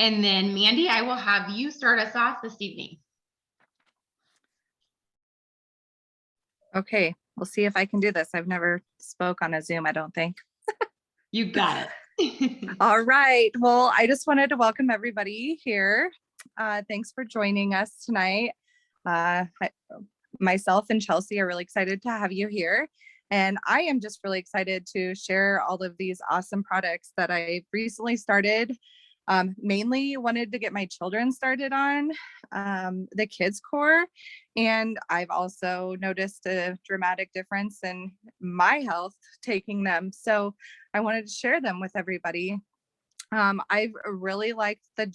And then Mandy, I will have you start us off this evening. Okay, we'll see if I can do this. I've never spoke on a Zoom, I don't think. You got it. All right. Well, I just wanted to welcome everybody here. Thanks for joining us tonight. Myself and Chelsea are really excited to have you here. And I am just really excited to share all of these awesome products that I recently started. Mainly wanted to get my children started on the kids core. And I've also noticed a dramatic difference in my health taking them. So I wanted to share them with everybody. I've really liked the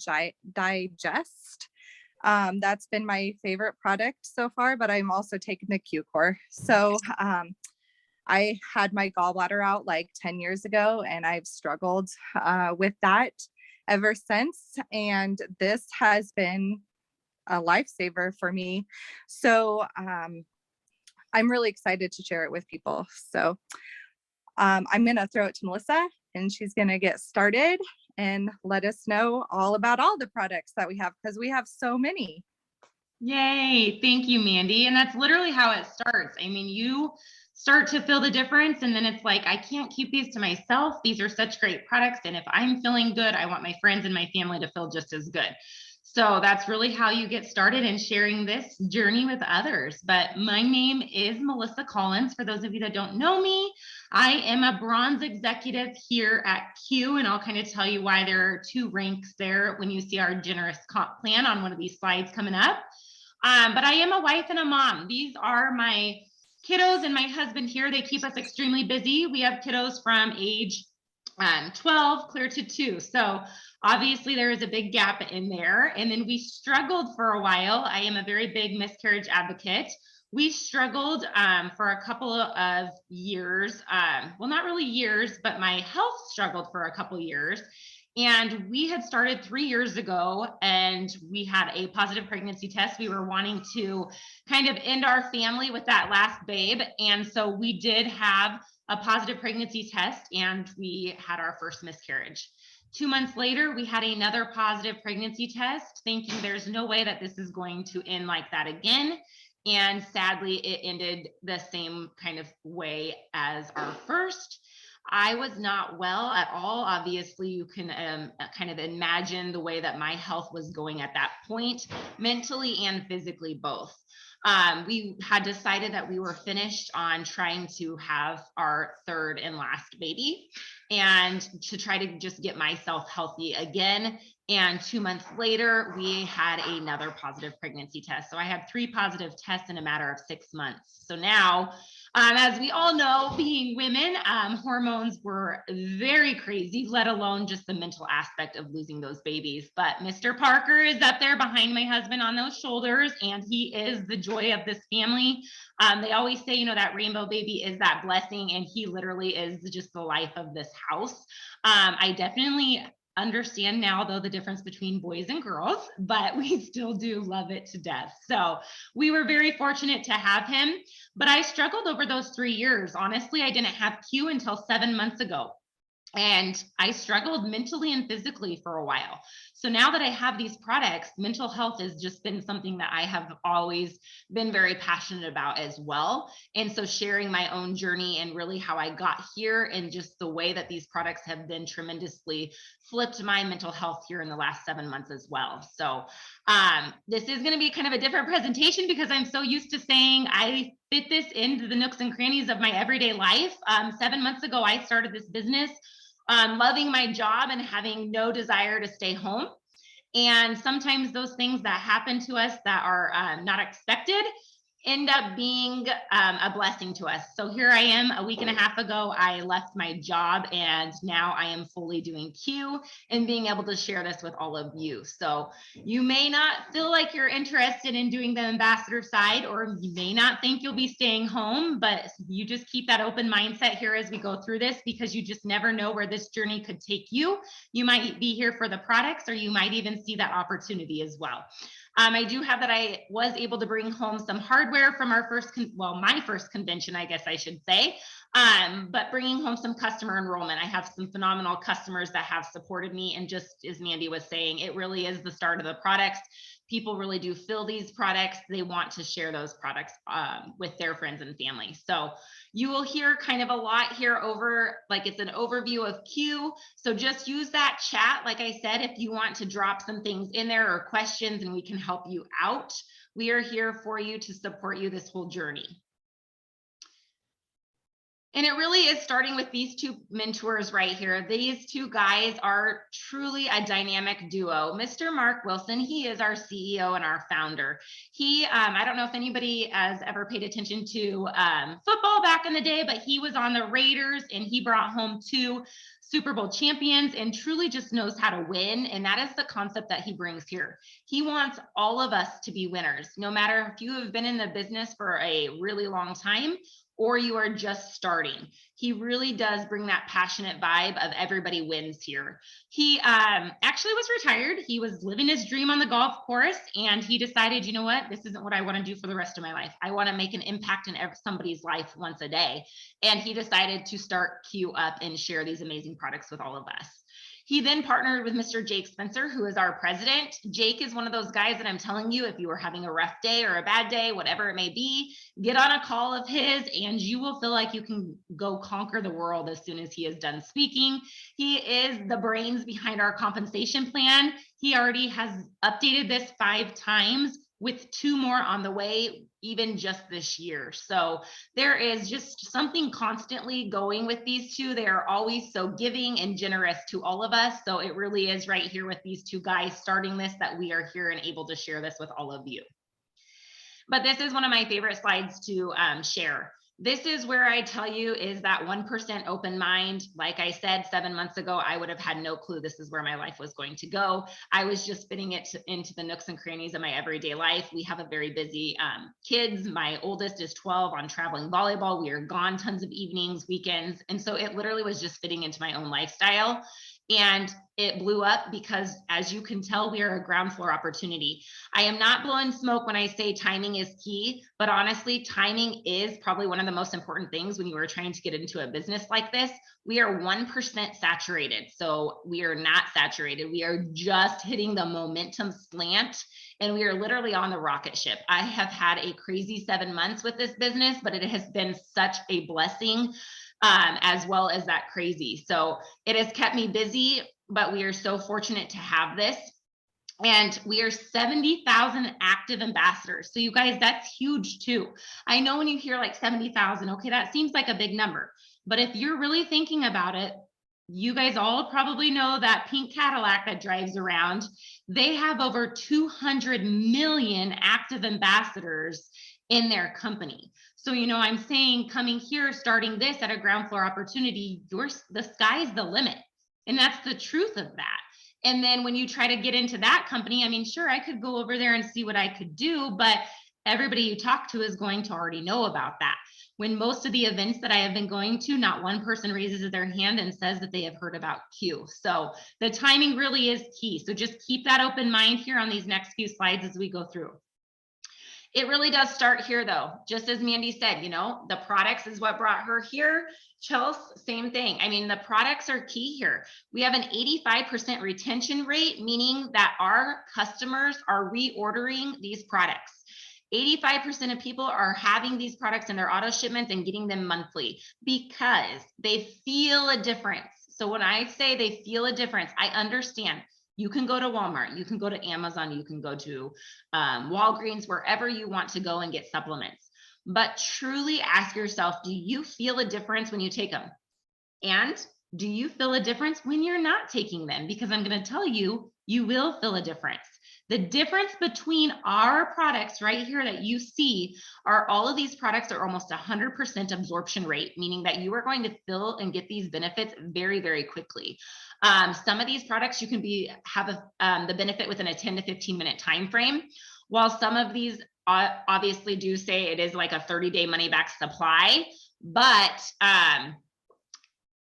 Digest. That's been my favorite product so far, but I'm also taking the Q core. So I had my gallbladder out like 10 years ago, and I've struggled with that ever since. And this has been a lifesaver for me. So I'm really excited to share it with people. So I'm going to throw it to Melissa, and she's going to get started and let us know all about all the products that we have, because we have so many. Yay. Thank you, Mandy. And that's literally how it starts. I mean, you start to feel the difference, and then it's like, I can't keep these to myself. These are such great products. And if I'm feeling good, I want my friends and my family to feel just as good. So that's really how you get started in sharing this journey with others. But my name is Melissa Collins. For those of you that don't know me, I am a bronze executive here at Q, and I'll kind of tell you why there are 2 ranks there when you see our generous comp plan on one of these slides coming up. But I am a wife and a mom. These are my kiddos and my husband here. They keep us extremely busy. We have kiddos from age 12 clear to 2. So obviously there is a big gap in there. And then we struggled for a while. I am a very big miscarriage advocate. We struggled for a couple of years. Well, not really years, but my health struggled for a couple years. And we had started 3 years ago, and we had a positive pregnancy test. We were wanting to kind of end our family with that last babe. And so we did have a positive pregnancy test, and we had our first miscarriage. 2 months later, we had another positive pregnancy test, thinking there's no way that this is going to end like that again. And sadly, it ended the same kind of way as our first. I was not well at all. Obviously, you can kind of imagine the way that my health was going at that point, mentally and physically both. We had decided that we were finished on trying to have our third and last baby, and to try to just get myself healthy again. And 2 months later, we had another positive pregnancy test. So I had 3 positive tests in a matter of 6 months. So now, as we all know, being women, hormones were very crazy, let alone just the mental aspect of losing those babies. But Mr. Parker is up there behind my husband on those shoulders, and he is the joy of this family. They always say, you know, that rainbow baby is that blessing, and he literally is just the life of this house. I definitely understand now, though, the difference between boys and girls, but we still do love it to death. So we were very fortunate to have him, but I struggled over those 3 years. Honestly, I didn't have Q until 7 months ago. And I struggled mentally and physically for a while. So now that I have these products, mental health has just been something that I have always been very passionate about as well. And so sharing my own journey and really how I got here, and just the way that these products have been tremendously flipped my mental health here in the last 7 months as well. So this is going to be kind of a different presentation, because I'm so used to saying I fit this into the nooks and crannies of my everyday life. 7 months ago, I started this business, loving my job and having no desire to stay home. And sometimes those things that happen to us that are not expected end up being a blessing to us. So here I am, a week and a half ago, I left my job, and now I am fully doing Q and being able to share this with all of you. So you may not feel like you're interested in doing the ambassador side, or you may not think you'll be staying home, but you just keep that open mindset here as we go through this, because you just never know where this journey could take you. You might be here for the products, or you might even see that opportunity as well. I do have that I was able to bring home some hardware from our first, my first convention, I guess I should say. But bringing home some customer enrollment. I have some phenomenal customers that have supported me. And just as Mandy was saying, it really is the start of the products. People really do feel these products. They want to share those products with their friends and family. So you will hear kind of a lot here over, like it's an overview of Q. So just use that chat. Like I said, if you want to drop some things in there or questions and we can help you out, we are here for you to support you this whole journey. And it really is starting with these two mentors right here. These two guys are truly a dynamic duo. Mr. Mark Wilson, he is our CEO and our founder. He, I don't know if anybody has ever paid attention to football back in the day, but he was on the Raiders and he brought home 2 Super Bowl champions and truly just knows how to win. And that is the concept that he brings here. He wants all of us to be winners, no matter if you have been in the business for a really long time or you are just starting. He really does bring that passionate vibe of everybody wins here. He actually was retired. He was living his dream on the golf course and he decided, you know what, this isn't what I want to do for the rest of my life. I want to make an impact in somebody's life once a day. And he decided to start Q Up and share these amazing products with all of us. He then partnered with Mr. Jake Spencer, who is our president. Jake is one of those guys that I'm telling you, if you are having a rough day or a bad day, whatever it may be, get on a call of his and you will feel like you can go conquer the world as soon as he is done speaking. He is the brains behind our compensation plan. He already has updated this 5 times with 2 more on the way, even just this year. So there is just something constantly going with these two. They are always so giving and generous to all of us. So it really is right here with these 2 guys starting this that we are here and able to share this with all of you. But this is one of my favorite slides to share. This is where I tell you is that 1% open mind. Like I said, 7 months ago, I would have had no clue this is where my life was going to go. I was just fitting it into the nooks and crannies of my everyday life. We have a very busy kids. My oldest is 12 on traveling volleyball. We are gone tons of evenings, weekends. And so it literally was just fitting into my own lifestyle. And it blew up because, as you can tell, we are a ground floor opportunity. I am not blowing smoke when I say timing is key, but honestly, timing is probably one of the most important things when you are trying to get into a business like this. We are 1% saturated. So we are not saturated. We are just hitting the momentum slant and we are literally on the rocket ship. I have had a crazy 7 months with this business, but it has been such a blessing. As well as that crazy. So it has kept me busy, but we are so fortunate to have this. And we are 70,000 active ambassadors. So you guys, that's huge too. I know when you hear like 70,000, okay, that seems like a big number. But if you're really thinking about it, you guys all probably know that pink Cadillac that drives around. They have over 200 million active ambassadors in their company. So, you know, I'm saying coming here, starting this at a ground floor opportunity, the sky's the limit. And that's the truth of that. And then when you try to get into that company, I mean, sure, I could go over there and see what I could do, but everybody you talk to is going to already know about that. When most of the events that I have been going to, not one person raises their hand and says that they have heard about Q. So the timing really is key. So just keep that open mind here on these next few slides as we go through. It really does start here though. Just as Mandy said, you know, the products is what brought her here. Chelsea, same thing. I mean, the products are key here. We have an 85% retention rate, meaning that our customers are reordering these products. 85% of people are having these products in their auto shipments and getting them monthly because they feel a difference. So when I say they feel a difference, I understand. You can go to Walmart, you can go to Amazon, you can go to Walgreens, wherever you want to go and get supplements. But truly ask yourself, do you feel a difference when you take them? And do you feel a difference when you're not taking them? Because I'm going to tell you, you will feel a difference. The difference between our products right here that you see are all of these products are almost 100% absorption rate, meaning that you are going to feel and get these benefits very, very quickly. Some of these products you can have the benefit within a 10 to 15 minute time frame, while some of these obviously do say it is like a 30-day money back supply, but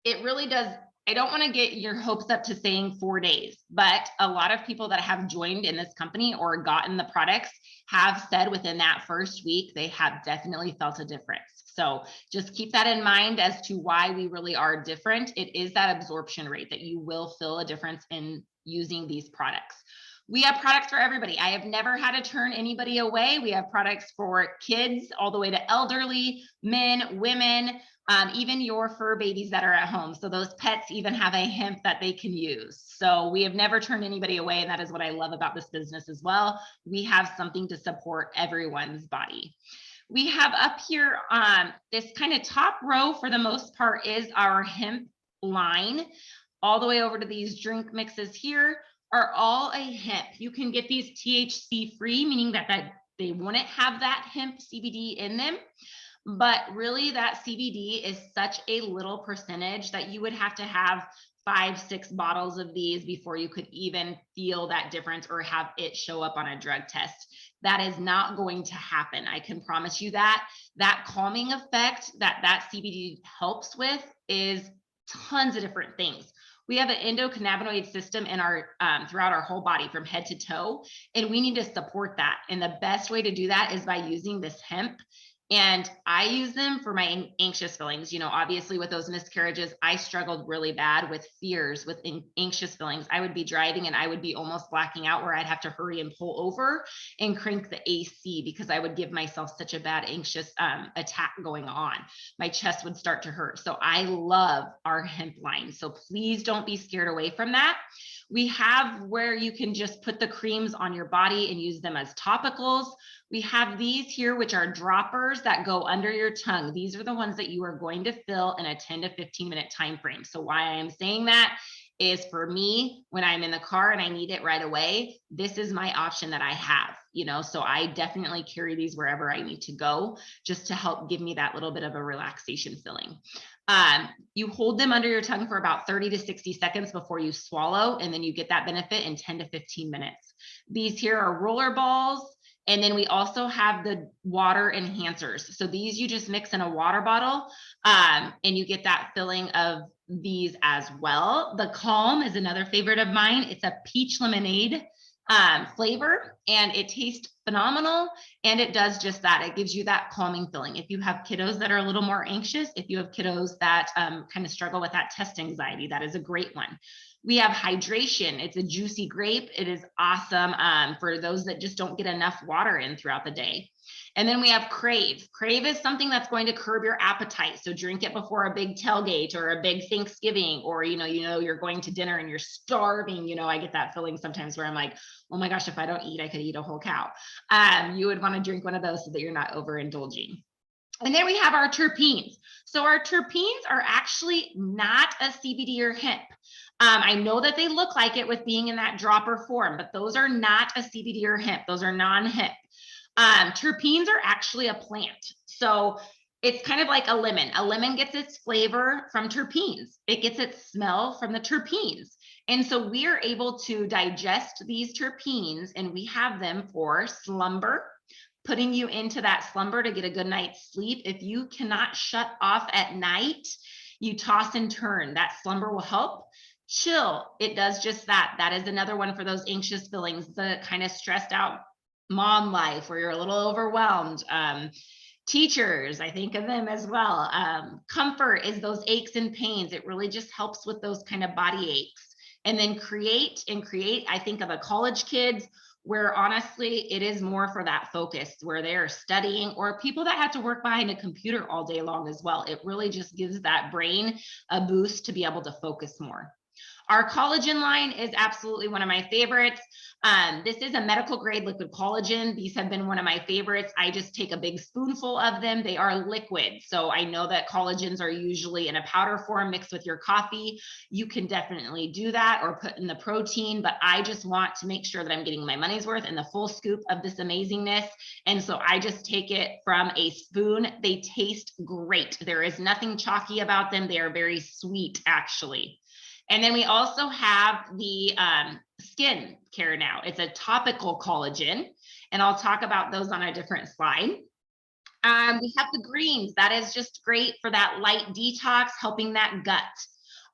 it really does. I don't want to get your hopes up to saying 4 days, but a lot of people that have joined in this company or gotten the products have said within that first week, they have definitely felt a difference. So just keep that in mind as to why we really are different. It is that absorption rate that you will feel a difference in using these products. We have products for everybody. I have never had to turn anybody away. We have products for kids all the way to elderly, men, women, even your fur babies that are at home. So those pets even have a hemp that they can use. So we have never turned anybody away. And that is what I love about this business as well. We have something to support everyone's body. We have up here, this kind of top row for the most part is our hemp line. All the way over to these drink mixes here are all a hemp. You can get these THC free, meaning that they wouldn't have that hemp CBD in them. But really that CBD is such a little percentage that you would have to have 5-6 bottles of these before you could even feel that difference or have it show up on a drug test. That is not going to happen. I can promise you that. That calming effect that CBD helps with is tons of different things. We have an endocannabinoid system in our throughout our whole body from head to toe, and we need to support that. And the best way to do that is by using this hemp. And I use them for my anxious feelings. You know, obviously with those miscarriages, I struggled really bad with fears, with anxious feelings. I would be driving and I would be almost blacking out where I'd have to hurry and pull over and crank the AC because I would give myself such a bad anxious attack going on. My chest would start to hurt. So I love our hemp line. So please don't be scared away from that. We have where you can just put the creams on your body and use them as topicals. We have these here, which are droppers that go under your tongue. These are the ones that you are going to fill in a 10 to 15 minute time frame. So why I am saying that is for me, when I'm in the car and I need it right away, this is my option that I have, you know, so I definitely carry these wherever I need to go just to help give me that little bit of a relaxation feeling. You hold them under your tongue for about 30 to 60 seconds before you swallow, and then you get that benefit in 10 to 15 minutes. These here are roller balls. And then we also have the water enhancers. So these you just mix in a water bottle and you get that filling of these as well. The Calm is another favorite of mine. It's a peach lemonade flavor and it tastes phenomenal. And it does just that. It gives you that calming feeling. If you have kiddos that are a little more anxious, if you have kiddos that kind of struggle with that test anxiety, that is a great one. We have hydration. It's a juicy grape. It is awesome for those that just don't get enough water in throughout the day. And then we have Crave. Crave is something that's going to curb your appetite. So drink it before a big tailgate or a big Thanksgiving, or, you know, you're going to dinner and you're starving. You know, I get that feeling sometimes where I'm like, oh my gosh, if I don't eat, I could eat a whole cow. You would want to drink one of those so that you're not overindulging. And then we have our terpenes. So our terpenes are actually not a CBD or hemp. I know that they look like it with being in that dropper form, but those are not a CBD or hemp. Those are non-hemp. Terpenes are actually a plant. So it's kind of like a lemon. A lemon gets its flavor from terpenes. It gets its smell from the terpenes. And so we are able to digest these terpenes and we have them for slumber, putting you into that slumber to get a good night's sleep. If you cannot shut off at night, you toss and turn. That slumber will help. Chill, it does just that. That is another one for those anxious feelings, the kind of stressed out mom life where you're a little overwhelmed. Teachers, I think of them as well. Comfort is those aches and pains. It really just helps with those kind of body aches. And then create, I think of the college kids where honestly, it is more for that focus where they're studying, or people that have to work behind a computer all day long as well. It really just gives that brain a boost to be able to focus more. Our collagen line is absolutely one of my favorites. This is a medical grade liquid collagen. These have been one of my favorites. I just take a big spoonful of them. They are liquid. So I know that collagens are usually in a powder form mixed with your coffee. You can definitely do that or put in the protein, but I just want to make sure that I'm getting my money's worth and the full scoop of this amazingness. And so I just take it from a spoon. They taste great. There is nothing chalky about them. They are very sweet, actually. And then we also have the skin care now. It's a topical collagen, and I'll talk about those on a different slide. We have the greens. That is just great for that light detox, helping that gut.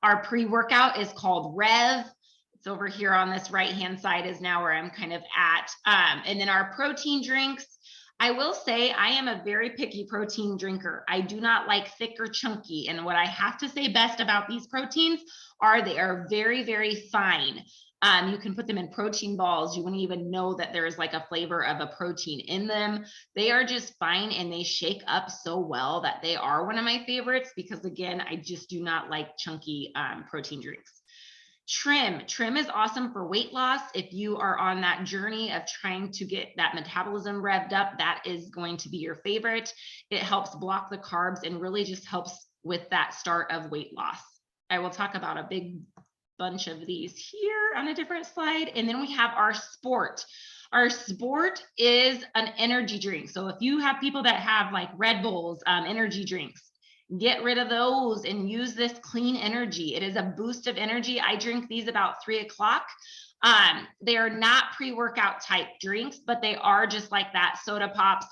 Our pre-workout is called Rev. It's over here on this right-hand side is now where I'm kind of at. And then our protein drinks. I will say I am a very picky protein drinker. I do not like thick or chunky. And what I have to say best about these proteins are they are very, very fine. You can put them in protein balls. You wouldn't even know that there is like a flavor of a protein in them. They are just fine and they shake up so well that they are one of my favorites because, again, I just do not like chunky protein drinks. Trim is awesome for weight loss. If you are on that journey of trying to get that metabolism revved up, that is going to be your favorite. It helps block the carbs and really just helps with that start of weight loss. I will talk about a big bunch of these here on a different slide. And then we have our Sport. Our Sport is an energy drink. So if you have people that have like Red Bulls, energy drinks, get rid of those and use this clean energy. It is a boost of energy. I drink these about 3 o'clock. They are not pre-workout type drinks, but they are just like that soda pops,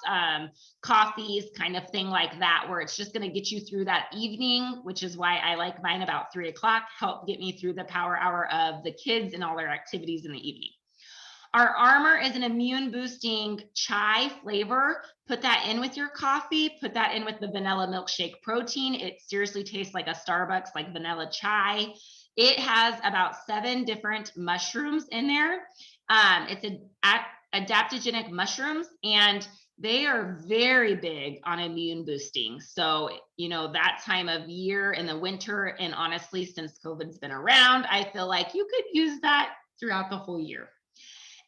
coffees kind of thing like that, where it's just going to get you through that evening, which is why I like mine about 3 o'clock, help get me through the power hour of the kids and all their activities in the evening. Our Armor is an immune boosting chai flavor. Put that in with your coffee, put that in with the vanilla milkshake protein. It seriously tastes like a Starbucks, like vanilla chai. It has about 7 different mushrooms in there. It's adaptogenic mushrooms, and they are very big on immune boosting. So, you know, that time of year in the winter, and honestly, since COVID's been around, I feel like you could use that throughout the whole year.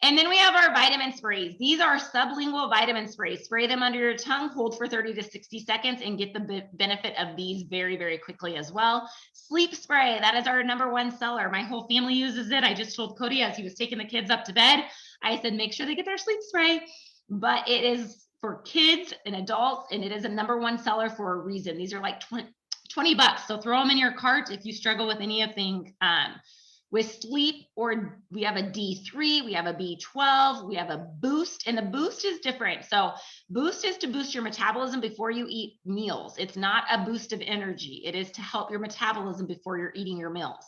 And then we have our vitamin sprays. These are sublingual vitamin sprays. Spray them under your tongue, hold for 30 to 60 seconds, and get the benefit of these very, very quickly as well. Sleep spray, that is our #1 seller. My whole family uses it. I just told Cody as he was taking the kids up to bed, I said, make sure they get their sleep spray. But it is for kids and adults, and it is a #1 seller for a reason. These are like 20 bucks. So throw them in your cart if you struggle with anything with sleep. Or we have a D3, we have a B12, we have a Boost, and the Boost is different. So Boost is to boost your metabolism before you eat meals. It's not a boost of energy. It is to help your metabolism before you're eating your meals.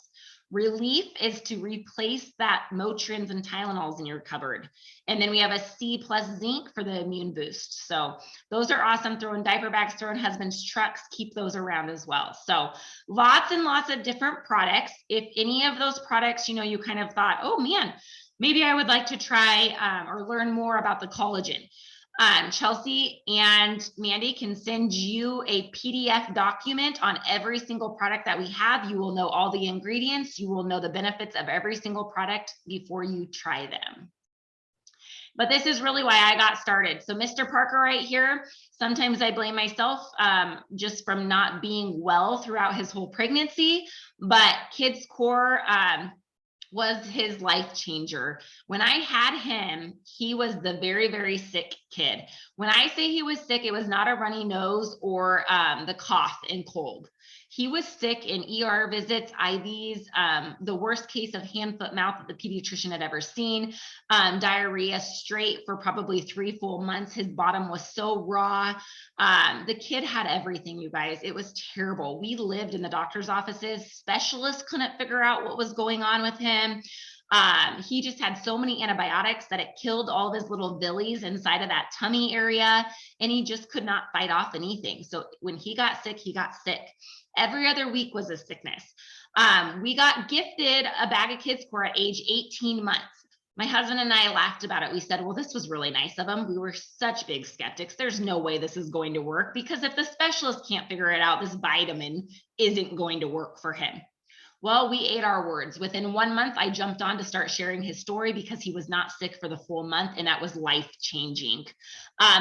Relief is to replace that Motrins and Tylenols in your cupboard. And then we have a C plus zinc for the immune boost. So those are awesome. Throw in diaper bags, throw in husband's trucks, keep those around as well. So lots and lots of different products. If any of those products, you know, you kind of thought, oh man, maybe I would like to try or learn more about the collagen. Chelsea and Mandy can send you a PDF document on every single product that we have. You will know all the ingredients. You will know the benefits of every single product before you try them. But this is really why I got started. So Mr. Parker right here, sometimes I blame myself just from not being well throughout his whole pregnancy, but Kids Core was his life changer. When I had him, he was the very, very sick kid. When I say he was sick, it was not a runny nose or the cough and cold. He was sick in ER visits, IVs, the worst case of hand, foot, mouth that the pediatrician had ever seen, diarrhea straight for probably 3 full months. His bottom was so raw. The kid had everything, you guys. It was terrible. We lived in the doctor's offices. Specialists couldn't figure out what was going on with him. He just had so many antibiotics that it killed all of his little villies inside of that tummy area, and he just could not fight off anything. So when he got sick, he got sick. Every other week was a sickness. We got gifted a bag of Kids Core at age 18 months. My husband and I laughed about it. We said, well, this was really nice of him. We were such big skeptics. There's no way this is going to work, because if the specialist can't figure it out, this vitamin isn't going to work for him. Well, we ate our words. Within 1 month, I jumped on to start sharing his story because he was not sick for the full month, and that was life-changing.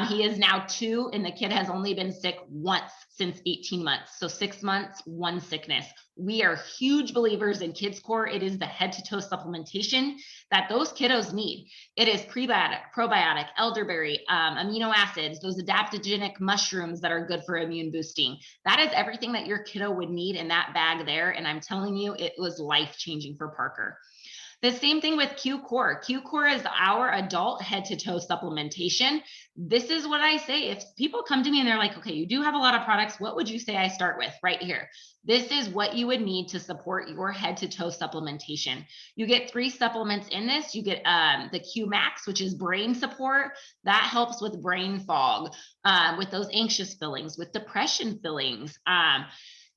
He is now 2, and the kid has only been sick once since 18 months. So 6 months, 1 sickness. We are huge believers in Kids Core. It is the head-to-toe supplementation that those kiddos need. It is prebiotic, probiotic, elderberry, amino acids, those adaptogenic mushrooms that are good for immune boosting. That is everything that your kiddo would need in that bag there. And I'm telling you, it was life-changing for Parker. The same thing with Q Core. Q Core is our adult head to toe supplementation. This is what I say. If people come to me and they're like, okay, you do have a lot of products, what would you say I start with? Right here. This is what you would need to support your head to toe supplementation. You get 3 supplements in this. You get the Q Max, which is brain support. That helps with brain fog, with those anxious feelings, with depression feelings,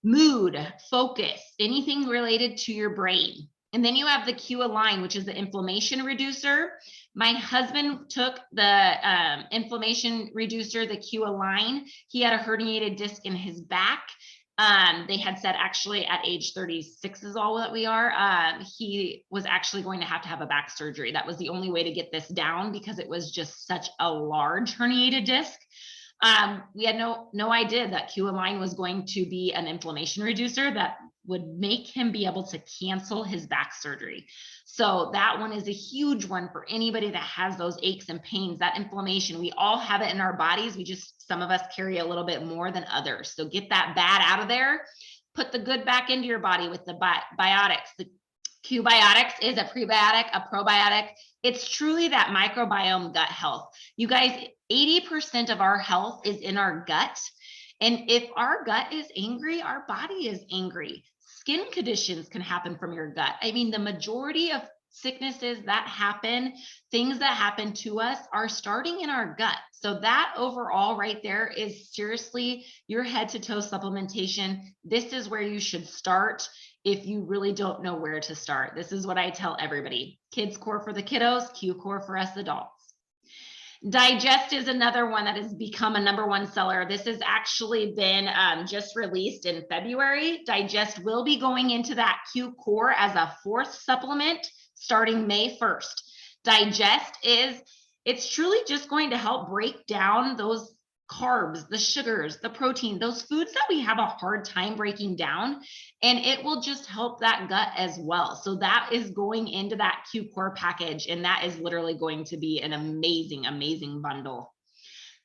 mood, focus, anything related to your brain. And then you have the Q Align, which is the inflammation reducer. My husband took the inflammation reducer, the Q Align. He had a herniated disc in his back. They had said actually at age 36 is all that we are. He was actually going to have a back surgery. That was the only way to get this down because it was just such a large herniated disc. We had no idea that Q Align was going to be an inflammation reducer that would make him be able to cancel his back surgery. So that one is a huge one for anybody that has those aches and pains, that inflammation. We all have it in our bodies. Some of us carry a little bit more than others. So get that bad out of there, put the good back into your body with the biotics. The Q Biotics is a prebiotic, a probiotic. It's truly that microbiome gut health. You guys, 80% of our health is in our gut. And if our gut is angry, our body is angry. Skin conditions can happen from your gut. I mean, the majority of sicknesses that happen, things that happen to us are starting in our gut. So that overall right there is seriously your head to toe supplementation. This is where you should start if you really don't know where to start. This is what I tell everybody. Kids Core for the kiddos, Q Core for us adults. Digest is another one that has become a #1 seller. This has actually been just released in February. Digest will be going into that Q Core as a 4th supplement starting May 1st. Digest it's truly just going to help break down those carbs, the sugars, the protein, those foods that we have a hard time breaking down, and it will just help that gut as well. So that is going into that Q Core package, and that is literally going to be an amazing, amazing bundle.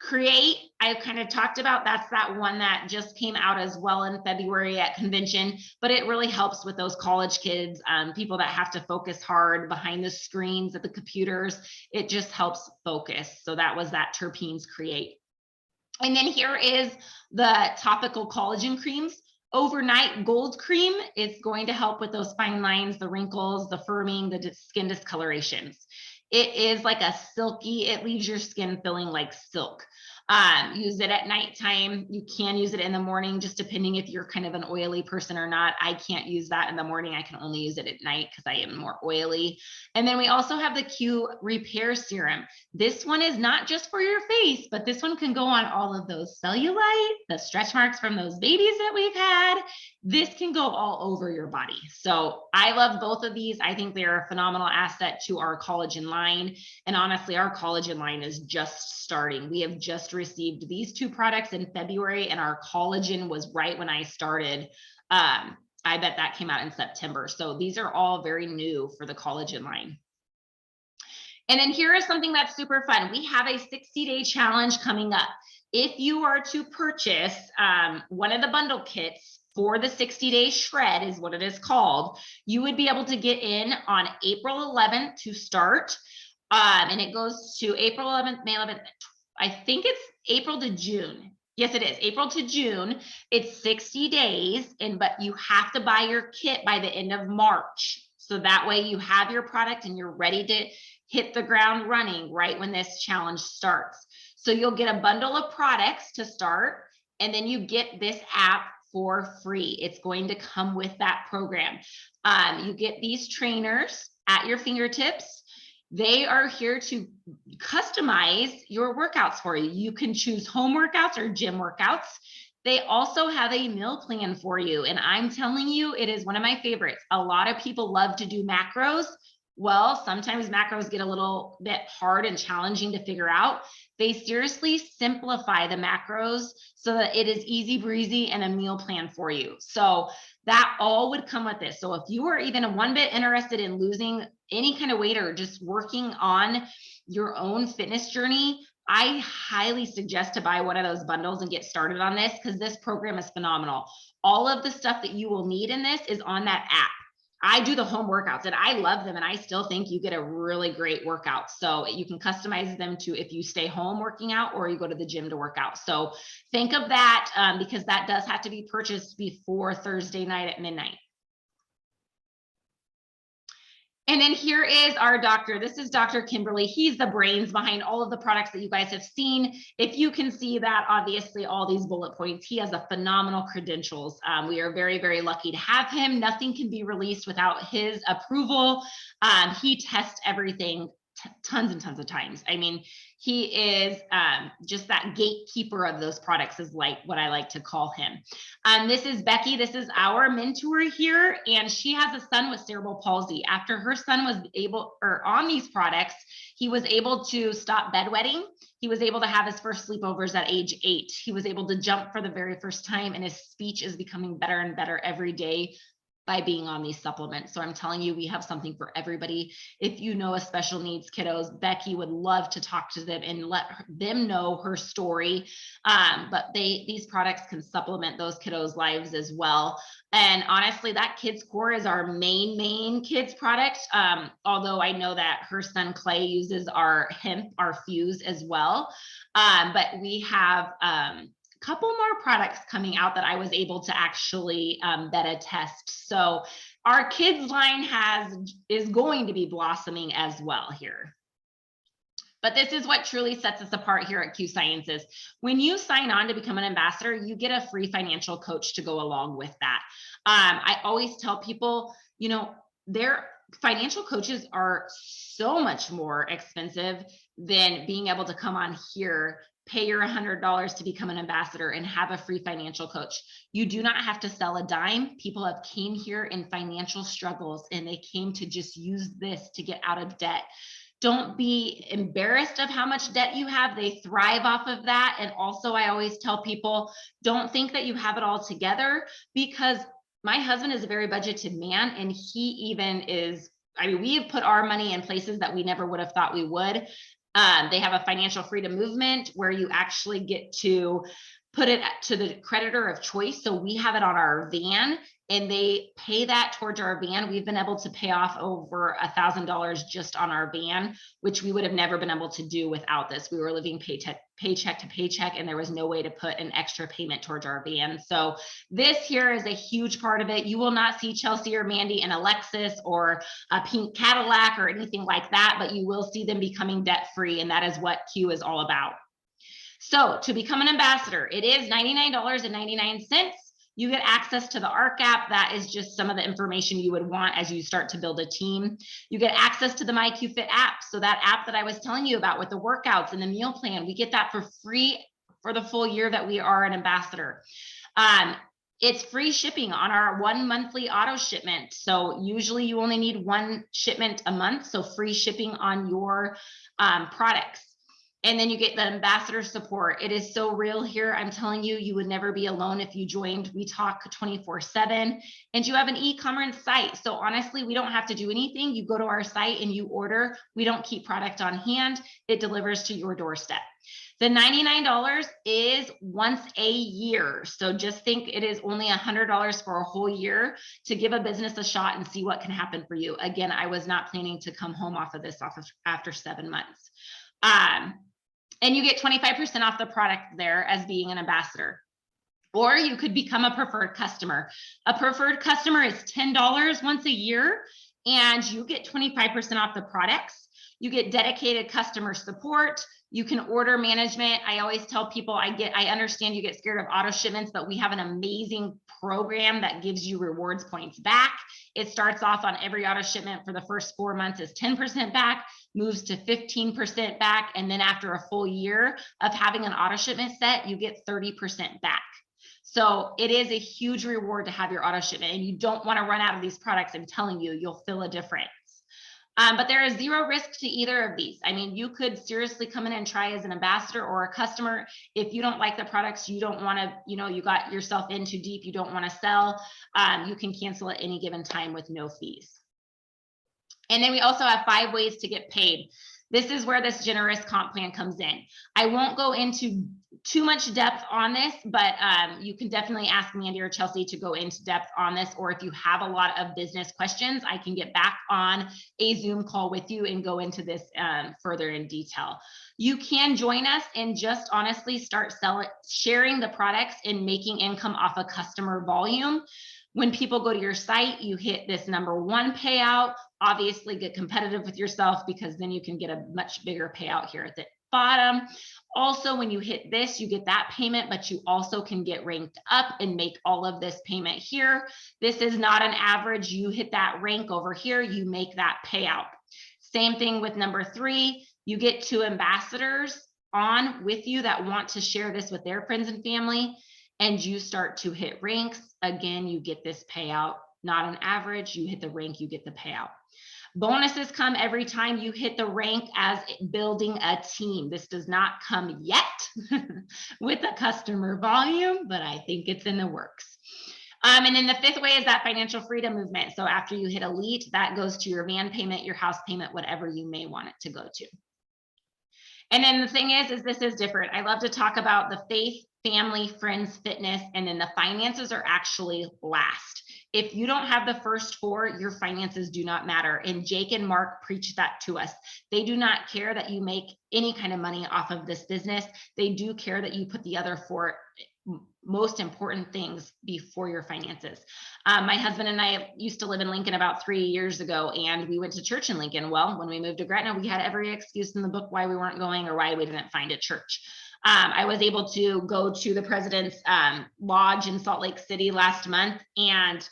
Create, I kind of talked about, that's that one that just came out as well in February at convention, but it really helps with those college kids, people that have to focus hard behind the screens at the computers. It just helps focus. So that was that Terpenes Create. And then here is the topical collagen creams. Overnight Gold Cream is going to help with those fine lines, the wrinkles, the firming, the skin discolorations. It is like a silky, it leaves your skin feeling like silk. Use it at nighttime. You can use it in the morning, just depending if you're kind of an oily person or not. I can't use that in the morning. I can only use it at night because I am more oily. And then we also have the Q Repair Serum. This one is not just for your face, but this one can go on all of those cellulite, the stretch marks from those babies that we've had. This can go all over your body. So I love both of these. I think they're a phenomenal asset to our collagen line. And honestly, our collagen line is just starting. We have just received these 2 products in February, and our collagen was right when I started. I bet that came out in September. So these are all very new for the collagen line. And then here is something that's super fun. We have a 60-day challenge coming up. If you are to purchase one of the bundle kits for the 60-day shred, is what it is called, you would be able to get in on April 11th to start. And it goes to April 11th, May 11th. I think it's April to June. Yes, it is April to June. It's 60 days, but you have to buy your kit by the end of March. So that way you have your product and you're ready to hit the ground running right when this challenge starts. So you'll get a bundle of products to start, and then you get this app for free. It's going to come with that program. You get these trainers at your fingertips. They are here to customize your workouts for you. You can choose home workouts or gym workouts. They also have a meal plan for you. And I'm telling you, it is one of my favorites. A lot of people love to do macros. Well, sometimes macros get a little bit hard and challenging to figure out. They seriously simplify the macros so that it is easy breezy and a meal plan for you. So that all would come with this. So if you are even one bit interested in losing any kind of weight or just working on your own fitness journey, I highly suggest to buy one of those bundles and get started on this, because this program is phenomenal. All of the stuff that you will need in this is on that app. I do the home workouts and I love them. And I still think you get a really great workout. So you can customize them to if you stay home working out or you go to the gym to work out. So think of that because that does have to be purchased before Thursday night at midnight. And then here is our doctor. This is Dr. Kimberly. He's the brains behind all of the products that you guys have seen. If you can see that, obviously, all these bullet points, he has a phenomenal credentials. We are very, very lucky to have him. Nothing can be released without his approval. He tests everything tons and tons of times. I mean, he is just that gatekeeper of those products is like what I like to call him. This is Becky. This is our mentor here. And she has a son with cerebral palsy. After her son was able or on these products, he was able to stop bedwetting. He was able to have his first sleepovers at age 8. He was able to jump for the very first time and his speech is becoming better and better every day by being on these supplements. So I'm telling you, we have something for everybody. If you know a special needs kiddos, Becky would love to talk to them and let them know her story. But these products can supplement those kiddos' lives as well. And honestly, that Kids Core is our main kids product. Although I know that her son Clay uses our hemp, our fuse as well. But we have couple more products coming out that I was able to actually beta test. So our kids line is going to be blossoming as well here. But this is what truly sets us apart here at Q Sciences. When you sign on to become an ambassador, you get a free financial coach to go along with that. I always tell people, you know, their financial coaches are so much more expensive than being able to come on here, pay your $100 to become an ambassador and have a free financial coach. You do not have to sell a dime. People have came here in financial struggles and they came to just use this to get out of debt. Don't be embarrassed of how much debt you have. They thrive off of that. And also I always tell people, don't think that you have it all together, because my husband is a very budgeted man and he even is, I mean, we have put our money in places that we never would have thought we would. They have a financial freedom movement where you actually get to put it to the creditor of choice. So we have it on our van and they pay that towards our van. We've been able to pay off over $1,000 just on our van, which we would have never been able to do without this. We were living paycheck to paycheck and there was no way to put an extra payment towards our van. So this here is a huge part of it. You will not see Chelsea or Mandy in a Lexus or a pink Cadillac or anything like that, but you will see them becoming debt free. And that is what Q is all about. So to become an ambassador, it is $99.99. You get access to the ARC app. That is just some of the information you would want as you start to build a team. You get access to the MyQFit app. So that app that I was telling you about with the workouts and the meal plan, we get that for free for the full year that we are an ambassador. It's free shipping on our 1 monthly auto shipment. So usually you only need 1 shipment a month. So free shipping on your products. And then you get the ambassador support. It is so real here. I'm telling you, you would never be alone if you joined. We talk 24/7 and you have an e-commerce site. So honestly, we don't have to do anything. You go to our site and you order. We don't keep product on hand. It delivers to your doorstep. The $99 is once a year. So just think it is only $100 for a whole year to give a business a shot and see what can happen for you. Again, I was not planning to come home off of this after 7 months. And you get 25% off the product there as being an ambassador. Or you could become a preferred customer. A preferred customer is $10 once a year, and you get 25% off the products. You get dedicated customer support. You can order management. I always tell people, I understand you get scared of auto shipments, but we have an amazing program that gives you rewards points back. It starts off on every auto shipment for the first 4 months is 10% back, moves to 15% back. And then after a full year of having an auto shipment set, you get 30% back. So it is a huge reward to have your auto shipment, and you don't want to run out of these products. I'm telling you, you'll feel a difference. But there is zero risk to either of these. I mean, you could seriously come in and try as an ambassador or a customer. If you don't like the products, you don't want to, you got yourself in too deep, you don't want to sell, you can cancel at any given time with no fees. And then we also have 5 ways to get paid. This is where this generous comp plan comes in. I won't go into too much depth on this, but you can definitely ask Mandy or Chelsea to go into depth on this. Or if you have a lot of business questions, I can get back on a Zoom call with you and go into this further in detail. You can join us and just honestly start sharing the products and making income off of customer volume. When people go to your site, you hit this #1 payout. Obviously get competitive with yourself, because then you can get a much bigger payout here at the bottom. Also, when you hit this, you get that payment, but you also can get ranked up and make all of this payment here. This is not an average. You hit that rank over here, you make that payout. Same thing with #3. You get 2 ambassadors on with you that want to share this with their friends and family, and you start to hit ranks. Again, you get this payout, not an average. You hit the rank, you get the payout. Bonuses come every time you hit the rank as building a team. This does not come yet with a customer volume, but I think it's in the works. And then the 5th way is that financial freedom movement. So after you hit elite, that goes to your van payment, your house payment, whatever you may want it to go to. And then the thing is this is different. I love to talk about the faith, family, friends, fitness, and then the finances are actually last. If you don't have the first 4, your finances do not matter. And Jake and Mark preach that to us. They do not care that you make any kind of money off of this business. They do care that you put the other 4 most important things before your finances. My husband and I used to live in Lincoln about 3 years ago, and we went to church in Lincoln. Well, when we moved to Gretna, we had every excuse in the book why we weren't going or why we didn't find a church. I was able to go to the President's Lodge in Salt Lake City last month, and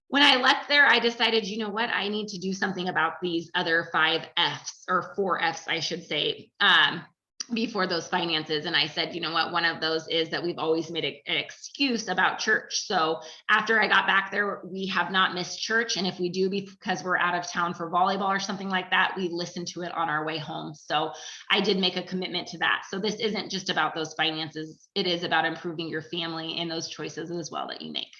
when I left there, I decided, you know what, I need to do something about these other 5 F's, or 4 F's, I should say, before those finances. And I said, you know what, one of those is that we've always made an excuse about church. So after I got back there, we have not missed church. And if we do, because we're out of town for volleyball or something like that, we listen to it on our way home. So I did make a commitment to that. So this isn't just about those finances. It is about improving your family and those choices as well that you make.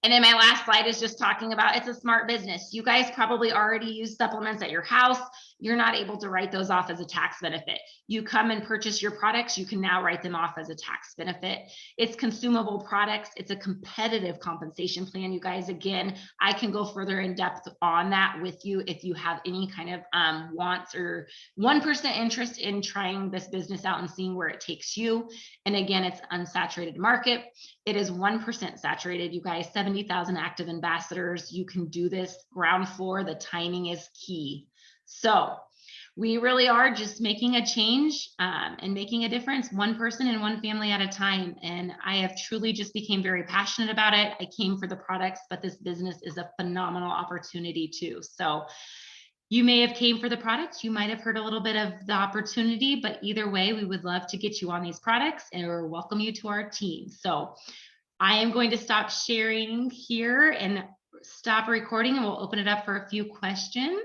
And then my last slide is just talking about, it's a smart business. You guys probably already use supplements at your house. You're not able to write those off as a tax benefit. You come and purchase your products, you can now write them off as a tax benefit. It's consumable products. It's a competitive compensation plan. You guys, again, I can go further in depth on that with you if you have any kind of wants or 1% interest in trying this business out and seeing where it takes you. And again, it's unsaturated market. It is 1% saturated. You guys, 70,000 active ambassadors. You can do this ground floor. The timing is key. So we really are just making a change and making a difference, one person and one family at a time. And I have truly just became very passionate about it. I came for the products, but this business is a phenomenal opportunity too. So you may have came for the products, you might have heard a little bit of the opportunity, but either way, we would love to get you on these products and welcome you to our team. So I am going to stop sharing here and stop recording, and we'll open it up for a few questions.